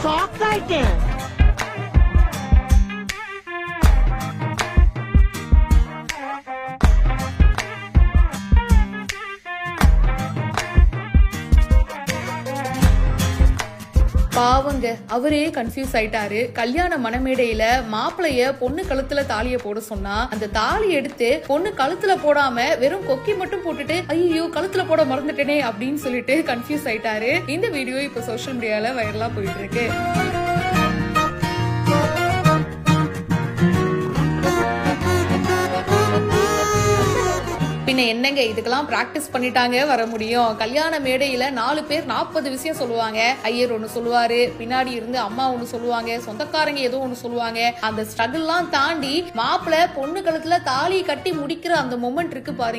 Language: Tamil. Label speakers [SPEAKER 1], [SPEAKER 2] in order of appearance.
[SPEAKER 1] ஷாக் ஆயிட்டேன்.
[SPEAKER 2] பாவங்க, அவரே கன்ஃபியூஸ் ஆயிட்டாரு. கல்யாண மணமேடையில மாப்பிளைய பொண்ணு கழுத்துல தாலிய போட சொன்னா, அந்த தாலி எடுத்து பொண்ணு கழுத்துல போடாம வெறும் கொக்கி மட்டும் போட்டுட்டு ஐயோ கழுத்துல போட மறந்துட்டேனே அப்படின்னு சொல்லிட்டு கன்ஃபியூஸ் ஆயிட்டாரு. இந்த வீடியோ இப்ப சோசியல் மீடியால வைரலா போயிட்டு இருக்கு. பின்ன என்னங்க, இதுக்கெல்லாம் பிராக்டிஸ் பண்ணிட்டாங்க வர முடியும். கல்யாண மேடையில 4 பேர் 40 விஷயம் சொல்லுவாங்க. ஐயர் ஒண்ணு சொல்லுவாரு, பின்னாடி இருந்து அம்மா ஒண்ணு சொல்லுவாங்க, சொந்தக்காரங்க ஏதோ ஒண்ணு சொல்லுவாங்க. அந்த ஸ்ட்ரகிள் எல்லாம் தாண்டி மாப்பிள்ளை பொண்ணு கழுத்துல தாலி கட்டி முடிக்கிற அந்த மொமெண்ட் இருக்கு பாருங்க,